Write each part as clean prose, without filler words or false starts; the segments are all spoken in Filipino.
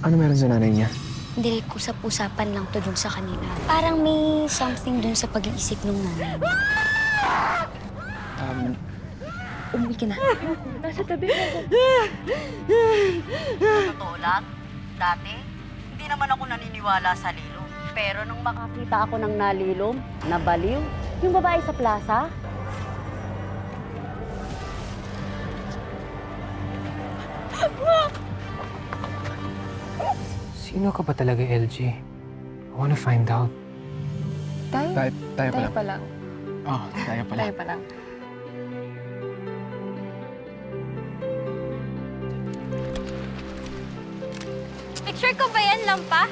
Ano meron sa nanay niya? Direk, usap-usapan lang to dun sa kanila. Parang may something dun sa pag-iisip ng nanay. Umuwi ka na. Nasa tabi mo ko. Totoo lang, dati, hindi naman ako naniniwala sa lilom. Pero nung makakita ako ng nalilom, nabaliw, yung babae sa plaza, Sino ka ba talaga, LG? I wanna find out. Tayo? Tayo pa Tayo lang. pa lang. Oh, tayo pala. Tayo pa lang. Picture ko ba yan, Lampa?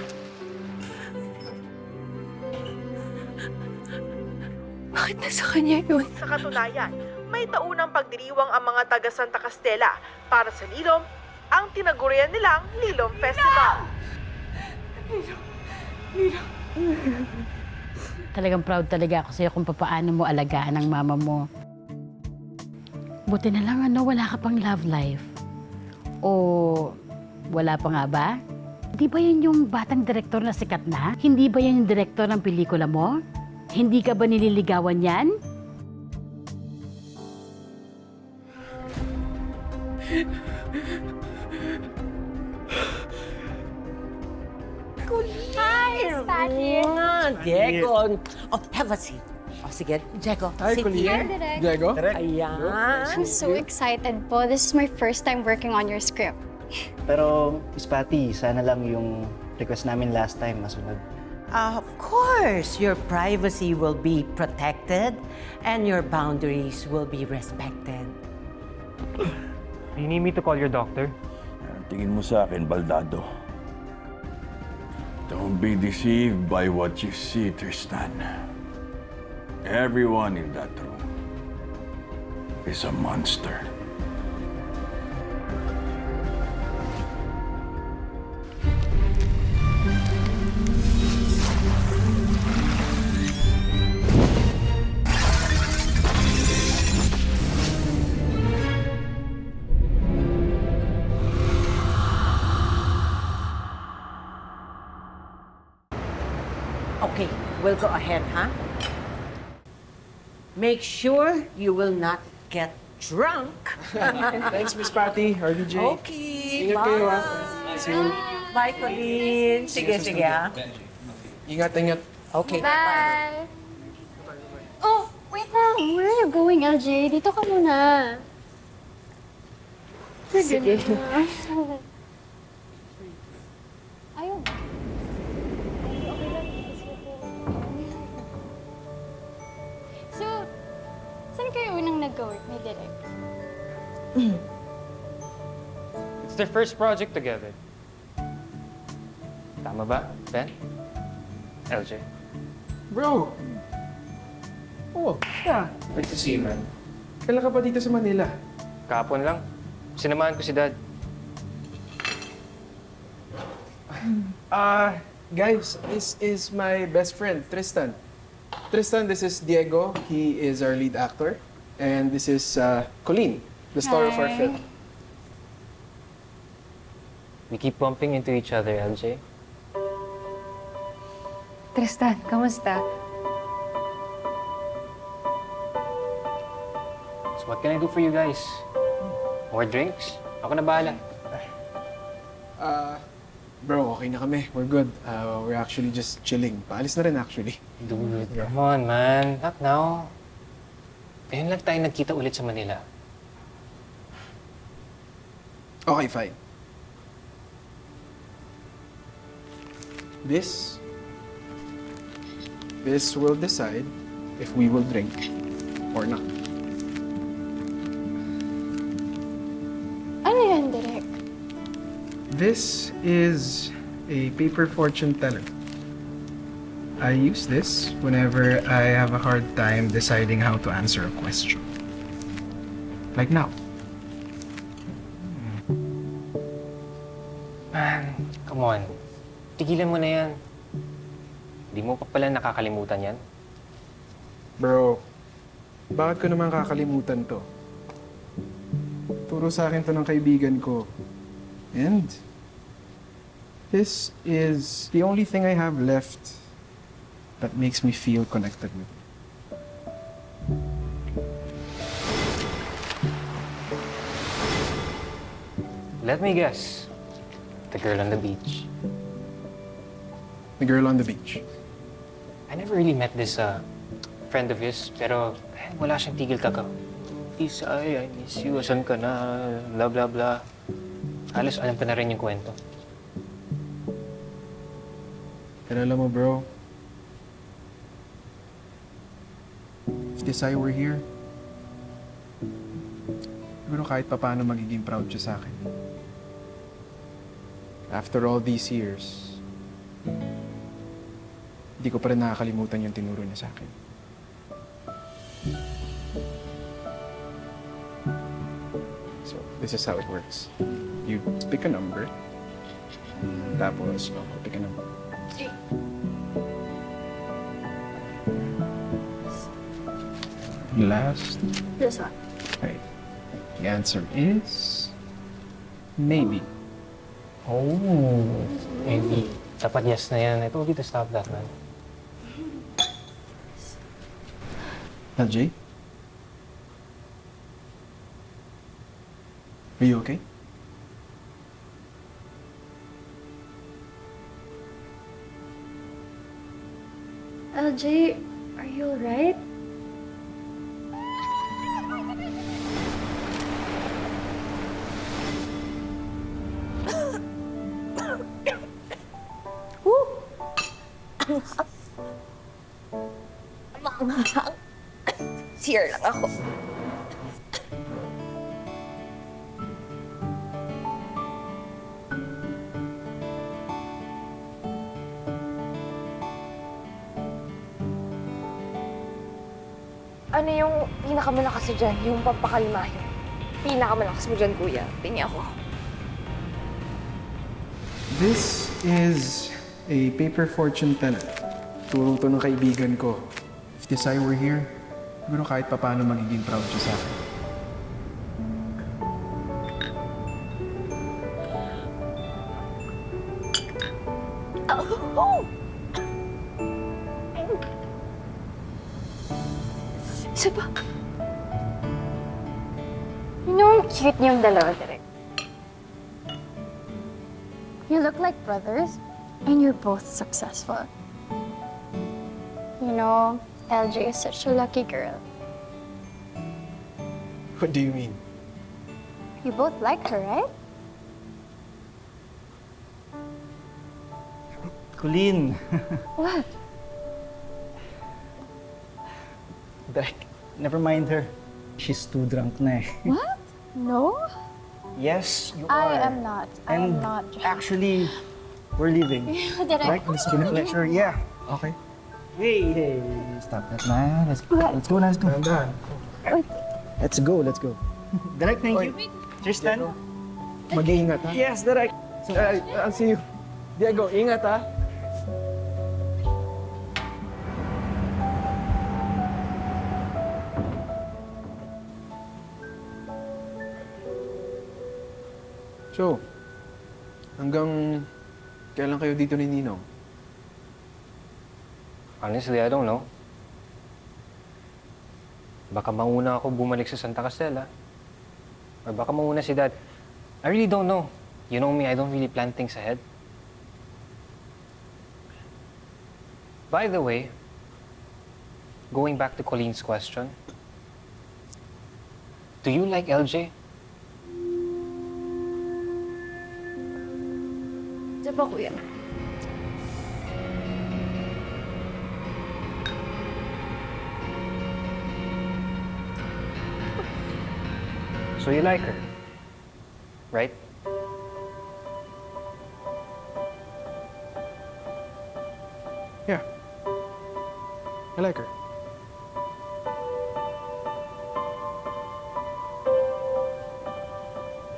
Bakit nasa kanya yun? Sa katunayan, may taunang pagdiriwang ang mga taga Santa Castela para sa Lilom, ang tinagurian nilang Lilom Festival. talagang proud talaga ako sa'yo kung papaano mo alagaan ang mama mo. Buti na lang wala ka pang love life. O wala pa nga ba? Hindi ba yan yung batang direktor na sikat na? Hindi ba yan yung direktor ng pelikula mo? Hindi ka ba nililigawan yan? Diego. Oh, have a seat. Oh, sige, Diego. Hi, sit Colleen. here. Diego? Ayan. I'm so excited po. This is my first time working on your script. Pero, Miss Patty, sana lang yung request namin last time masunod. Of course, your privacy will be protected and your boundaries will be respected. You need me to call your doctor? Tingin mo sa akin, Baldado. Don't be deceived by what you see, Tristan. Everyone in that room is a monster. Okay, we'll go ahead, huh? Make sure you will not get drunk. Thanks, Miss Patty, RDJ. Okay, Ingat kayo, ha? bye. See you. Bye, Colleen. Sige, sige, ha? Ingat, ingat. Okay. Bye! Oh, wait lang. Where are you going, LJ? Dito ka muna. Sige. Ayun. So, saan kayo unang nag-work ni Direk? It's their first project together. Tama ba, Ben? LJ? Bro! Oh, yeah. Good to see you, man. Kailan ka pa dito sa Manila? Kahapon lang. Sinamahan ko si Dad. Guys, this is my best friend, Tristan. Tristan, this is Diego. He is our lead actor. And this is Colleen, the star of our Hi. film. We keep bumping into each other, LJ. Tristan, kamusta? So what can I do for you guys? More drinks? Ako na bahala. Bro, okay na kami. We're good. We're actually just chilling. Paalis na rin actually. Dude, come on, man. Not now. Ayun lang tayo nagkita ulit sa Manila. Okay, fine. This will decide if we will drink or not. Ano yan, Direk? This is a paper fortune teller. I use this whenever I have a hard time deciding how to answer a question. Like now. Man, come on. Tigilan mo na yan. Hindi mo pa pala nakakalimutan yan. Bro, bakit ko naman kakalimutan to? Turo sa akin to ng kaibigan ko. And This is the only thing I have left that makes me feel connected with you. Let me guess. The girl on the beach. The girl on the beach. I never really met this friend of his, pero wala siyang tigil-tagaw. Isay, I miss you, asan ka na, blah blah blah. Halos alam ko na rin yung kwento. Pero alam mo, bro, if Desai were here, siguro kahit papaano magiging proud siya sa akin. After all these years, hindi ko pa rin nakakalimutan yung tinuro niya sa akin. So, this is how it works. You pick a number, tapos ako pick a number. Last. This one. Right. The answer is maybe. Oh, maybe. Dapat yes na yan. I told you to stop that, man. LJ? Are you okay? LJ, are you alright? CR lang ako. Ano yung pinakamalakas mo dyan? Yung pampakalma yun. Pinakamalakas mo dyan, kuya. Pingi ako. This is a paper fortune teller. Turo to ng kaibigan ko. If Desai were here, siguro kahit papaano magiging proud siya sa akin. Isa pa. You know, cute niyong dalawa, direct. You look like brothers, and you're both successful. You know, LJ is such a lucky girl. What do you mean? You both like her, right? Colleen! What? Direk, never mind her. She's too drunk na eh. What? No? Yes, you I are. am not. I am not. Actually, we're leaving. Direk, It's been a pleasure. Yeah. Okay. Hey, stop that na. Let's go. Let's go. Let's go. Let's go. Direk, thank you. Tristan. Mag-iingat, ha? Yes, Direk. I'll see you. Diego, ingat, ha? So, hanggang kailan kayo dito ni Ninong? Honestly, I don't know. Baka mauna ako bumalik sa Santa Castella. Or baka mauna si Dad. I really don't know. You know me, I don't really plan things ahead. By the way, going back to Colleen's question, do you like LJ? Isa pa, kuya. So you like her, right? Yeah. I like her.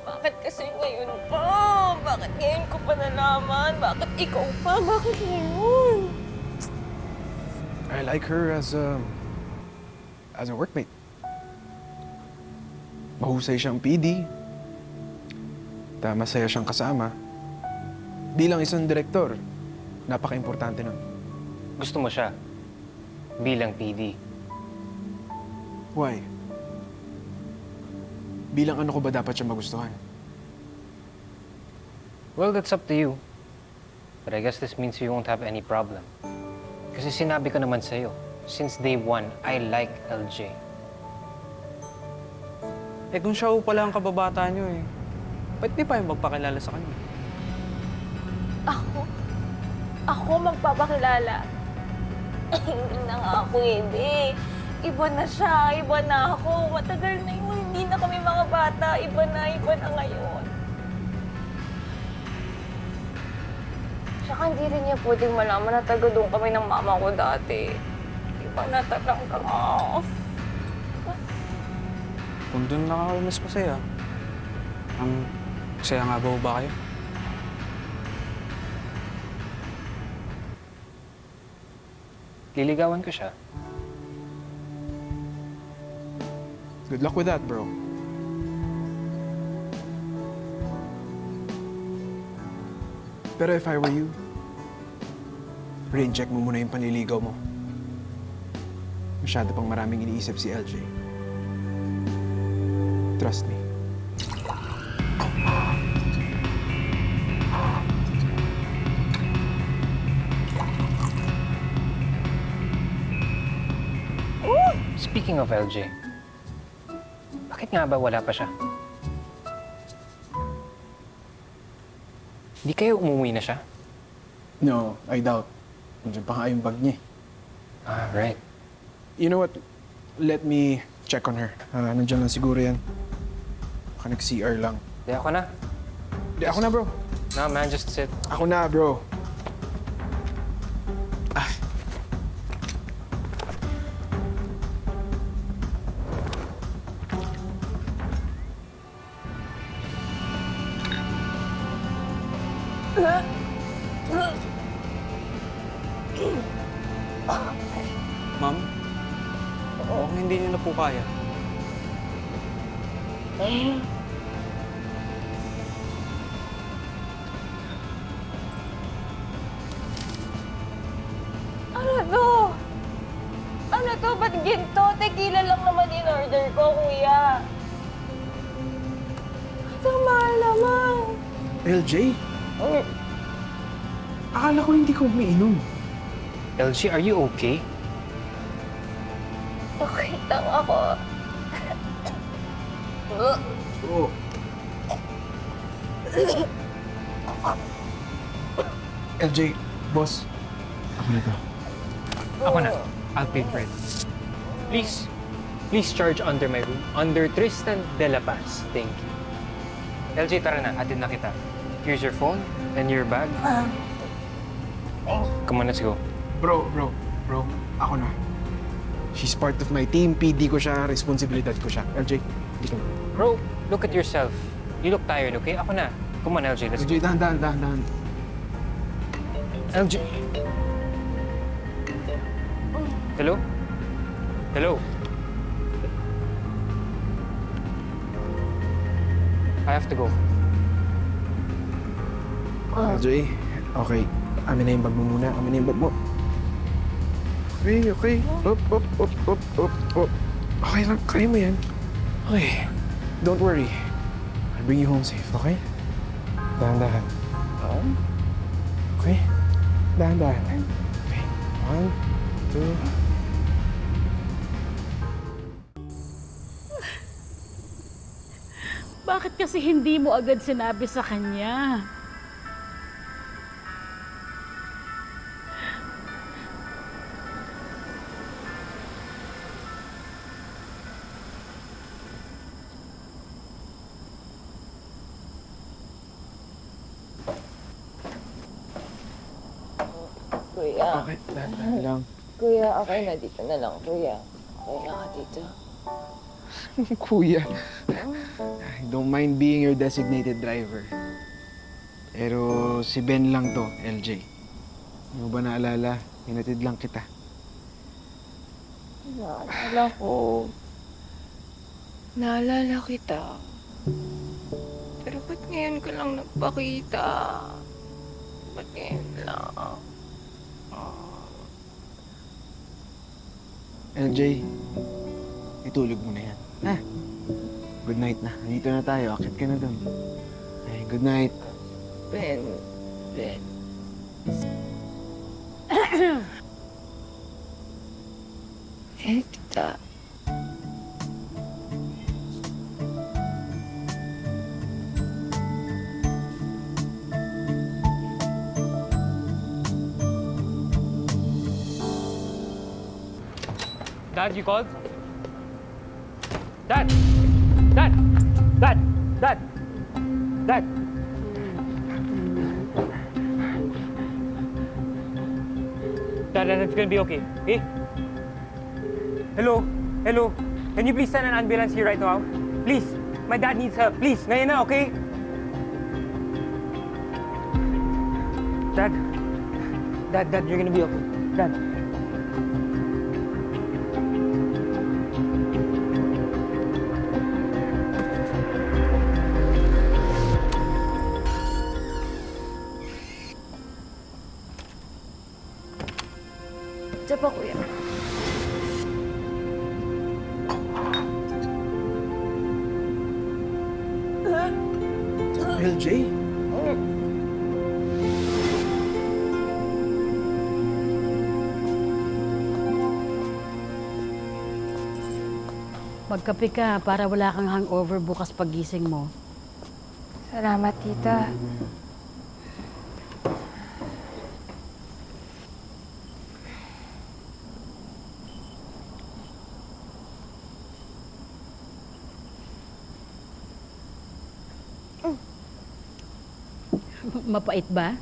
Bakit kasi ngayon pa? Bakit ngayon ko pa nalaman? Bakit ikaw pa? Bakit ngayon? I like her as a workmate. Mahusay siyang PD. Masaya siyang kasama. Bilang isang direktor, napaka-importante nun. Gusto mo siya bilang PD. Why? Bilang ano ko ba dapat siya magustuhan? Well, that's up to you. But I guess this means you won't have any problem. Kasi sinabi ko naman sa'yo, since day one, I like LJ. Eh kung siya pala ang kababata niyo eh, ba't di pa yung magpakilala sa kanya? Ako magpapakilala. Hindi na nga ako, Ede. Iba na siya, iba na ako. Matagal na yun, hindi na kami mga bata. Iba na ngayon. Tsaka hindi rin niya pwedeng malaman na taga doon kami ng mama ko dati. Iba na talaga. Kung doon lang ako mas masaya, masaya nga ba kayo? Liligawan ko siya. Good luck with that, bro. Pero if I were you, rain check mo muna yung panliligaw mo. Masyado pang maraming iniisip si LJ. Trust me. Speaking of LJ, bakit nga ba wala pa siya? Di kayo umuwi na siya? No, I doubt. Nandiyan pa nga yung bag niya. Ah, right. You know what? Let me check on her. Nandiyan lang siguro yan. Baka nag-CR lang. Di ako na. Di, ako na, bro. No, man, just sit. Ako na, bro. Ma'am, mukhang hindi niyo na po kaya. Ano to? Ano to? Ba't ginto? Tequila lang naman in-order ko, kuya. Ito, mahal naman. LJ? Akala ko hindi ko umiinom. LJ, are you okay? Okay lang ako. Oo. LJ, boss. Ako na to. Ako na. I'll pay for it. Please. Please charge under my room. Under Tristan de la Paz. Thank you. LJ, tara na. Atid na kita. Here's your phone and your bag. Come on, let's go. Bro. Ako na. She's part of my team. PD ko siya. Responsibilidad ko siya. LJ, hindi ka na. Bro, look at yourself. You look tired, okay? Ako na. Come on, LJ. Let's go. LJ, dahan. LJ. Hello? Hello? I have to go. LJ, okay. Amin na yung bag mo muna. Amin na yung bag mo. Okay. Up. Okay lang, kaya mo yan. Okay. Don't worry. I'll bring you home safe, okay? Dahan-dahan. Okay? Dahan-dahan. Okay. 1, 2. Bakit kasi hindi mo agad sinabi sa kanya? Kuya. Okay, dahan-dahan lang. Kuya, okay na. Dito na lang, kuya. Okay na ka dito. Kuya. I don't mind being your designated driver. Pero si Ben lang to, LJ. Hindi mo ba naalala? Hinatid lang kita. Naalala ko. Naalala kita. Pero ba't ngayon ka lang nagpakita? LJ, itulog mo na yan. Ha? Good night na. Nandito na tayo. Akit ka na dun. Ay, good night. Ben. Tita. Dad, you called? Dad! Dad! Dad! Dad! Dad! Dad, it's gonna be okay. Eh? Hello? Hello? Can you please send an ambulance here right now? Please! My dad needs help. Please! Ngayon na, okay? Dad! Dad, you're gonna be okay. Dad! Diyan pa, kuya. LJ? Magkape ka para wala kang hangover bukas pagising mo. Salamat, tita. Mapait ba?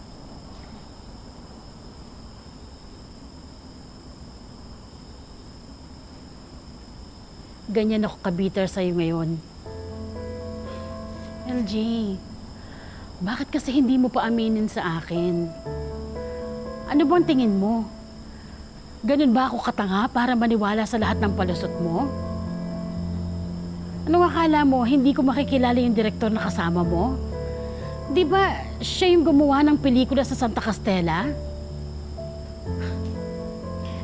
Ganyan ako kabitter sa'yo ngayon. LG, bakit kasi hindi mo pa aminin sa akin? Ano bang tingin mo? Ganun ba ako katanga para maniwala sa lahat ng palusot mo? Anong akala mo, hindi ko makikilala yung direktor na kasama mo? Di ba siya yung gumawa ng pelikula sa Santa Castella?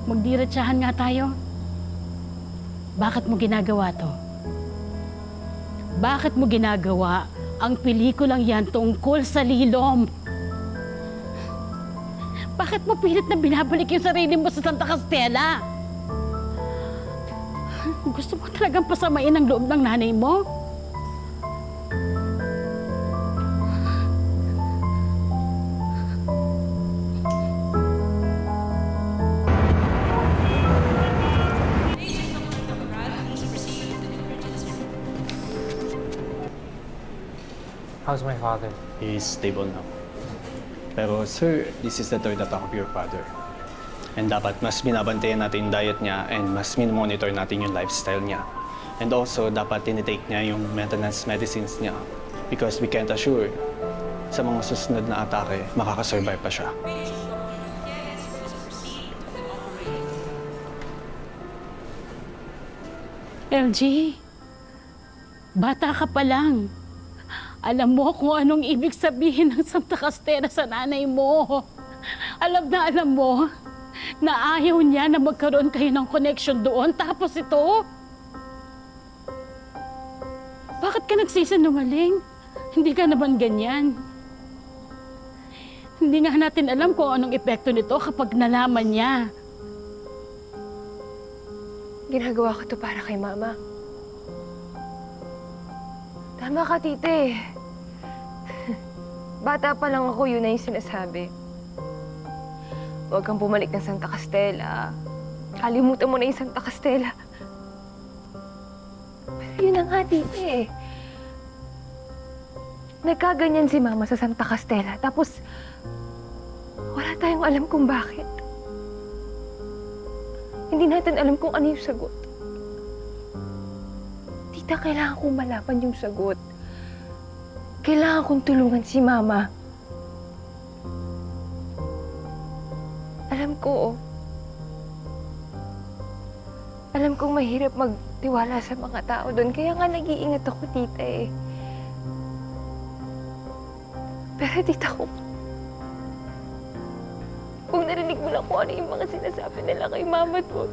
Magdiretsahan nga tayo. Bakit mo ginagawa to? Bakit mo ginagawa ang pelikulang yan tungkol sa Lilom? Bakit mo pilit na binabalik yung sarili mo sa Santa Castella? Gusto mo talagang pasamain ang loob ng nanay mo? How's my father? He is stable now. Pero sir, this is the third attack of your father. And dapat mas binabantayan natin yung diet niya and mas min-monitor natin yung lifestyle niya. And also, dapat tinitake niya yung maintenance medicines niya because we can't assure sa mga susunod na atake, makakasurvive pa siya. LG, bata ka pa lang. Alam mo kung anong ibig sabihin ng Santa Castella sa nanay mo. Alam mo na ayaw niya na magkaroon kayo ng connection doon. Tapos ito, bakit ka nagsisinungaling? Hindi ka naman ganyan. Hindi nga natin alam kung anong epekto nito kapag nalaman niya. Ginagawa ko to para kay Mama. Tama ka, tite. Bata pa lang ako, yun na yung sinasabi. Huwag kang bumalik ng Santa Castella. Kalimutan mo na yung Santa Castella. Pero yun na nga, tite. Nagkaganyan si Mama sa Santa Castella. Tapos, wala tayong alam kung bakit. Hindi natin alam kung ano yung sagot. Tita, kailangan kong malaman yung sagot. Kailangan kong tulungan si Mama. Alam kong mahirap magtiwala sa mga tao doon. Kaya nga nag-iingat ako, tita eh. Pero tita ko, narinig mo lang kung ano yung mga sinasabi nila kay mama mo.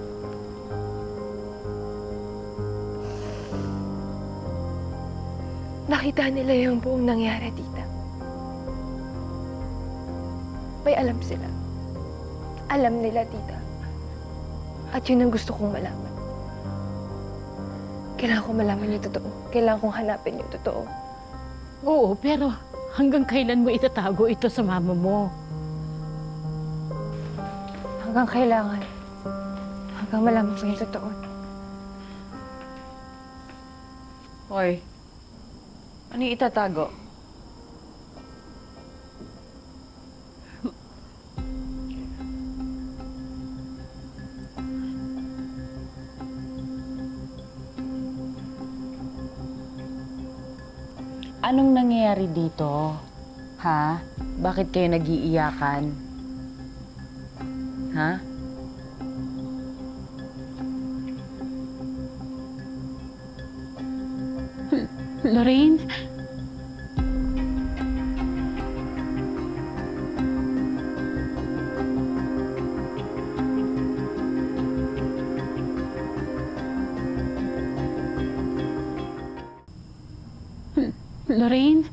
Nakita nila yung buong nangyari, tita. May alam sila. Alam nila, tita. At yun ang gusto kong malaman. Kailangan kong malaman yung totoo. Kailangan kong hanapin yung totoo. Oo, pero hanggang kailan mo itatago ito sa mama mo? Hanggang kailangan. Hanggang malaman ko yung totoo. Hoy, ano yung itatago? Anong nangyayari dito? Ha? Bakit kayo nag-iiyakan? Ha? Lorraine? Lorraine?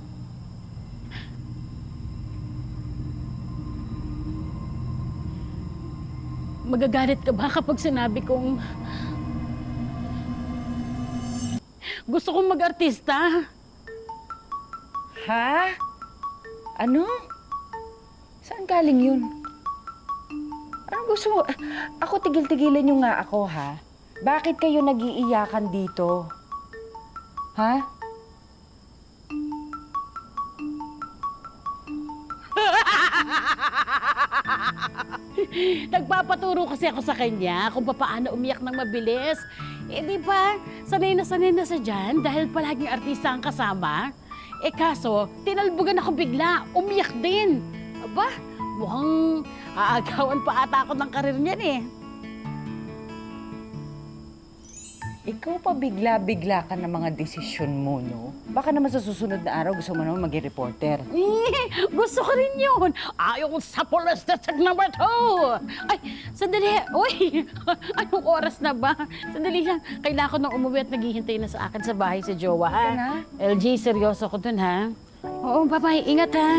Magagalit ka ba kapag sinabi kong gusto kong mag-artista? Ha? Ano? Saan galing yun? Anong gusto mo? Ako, tigil-tigilan nyo nga ako, ha? Bakit kayo nag-iiyakan dito? Ha? Nagpapaturo kasi ako sa kanya kung paano umiyak ng mabilis. Eh di ba, sanay na sa dyan dahil palaging artista ang kasama. Eh kaso, tinalbugan ako bigla, umiyak din. Aba, mukhang aagawan pa ata ako ng karir niyan eh. Ikaw pa bigla-bigla ka ng mga desisyon mo, no? Baka naman sa susunod na araw gusto mo naman maging reporter. Gusto ko rin yun. Ayaw ko sa police district number 2. Ay, sandali. Uy, anong oras na ba? Sandali lang. Kailangan ko nang umuwi at naghihintay na sa akin sa bahay si Jowa. Ika na? LG, seryoso ko dun, ha? Oo, bye-bye. Ingat, ha?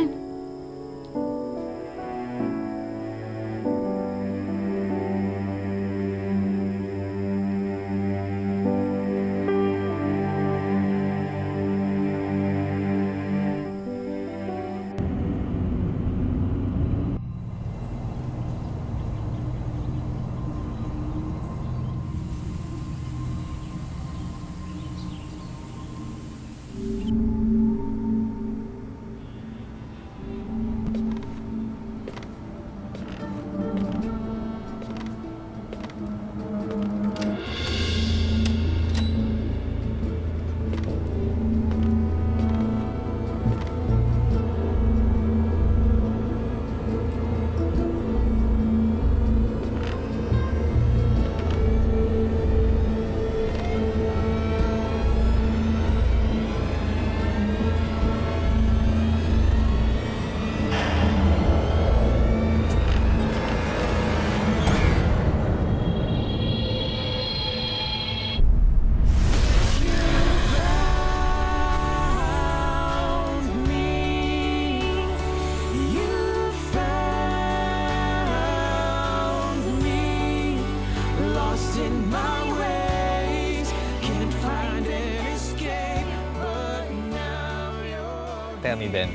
Tell me, Ben,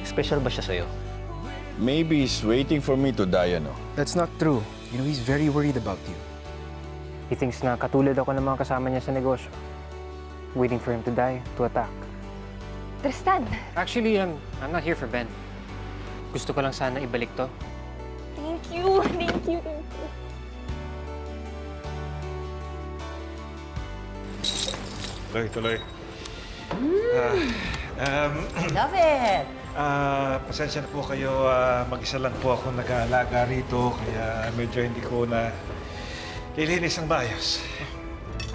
special ba siya sa'yo? Maybe he's waiting for me to die, ano? That's not true. You know, he's very worried about you. He thinks na katulad ako ng mga kasama niya sa negosyo. Waiting for him to die, to attack. Tristan! Actually, I'm not here for Ben. Gusto ko lang sana ibalik to. Thank you! Thank you! Tuloy. Love it! Pasensya na po kayo. Mag-isa lang po ako nag-aalaga rito. Kaya medyo hindi ko na lilinis ang bayos.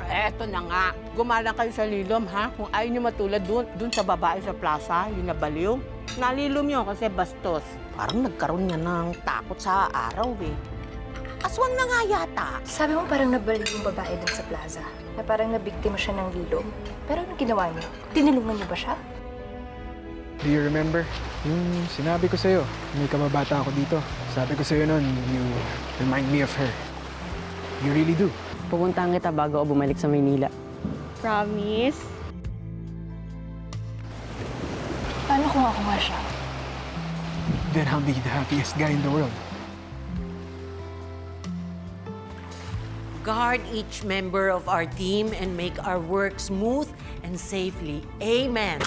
Eto na nga. Gumalang kayo sa lilom, ha? Kung ayaw nyo matulad dun sa babae sa plaza, yung nabaliw. Nalilom yun kasi bastos. Parang nagkaroon niya ng takot sa araw eh. Aswang na nga yata. Sabi mo parang nabalik yung babae dun sa plaza. Na parang nabiktima siya ng lilom. Pero ano ginawa niyo? Tinulungan niyo ba siya? Do you remember? Yung sinabi ko sa'yo, may kababata ako dito. Sabi ko sa'yo nun, you remind me of her. You really do. Pupuntahan kita bago ako bumalik sa Maynila. Promise? Paano kung ako nga siya? Then I'll be the happiest guy in the world. Guard each member of our team and make our work smooth and safely. Amen.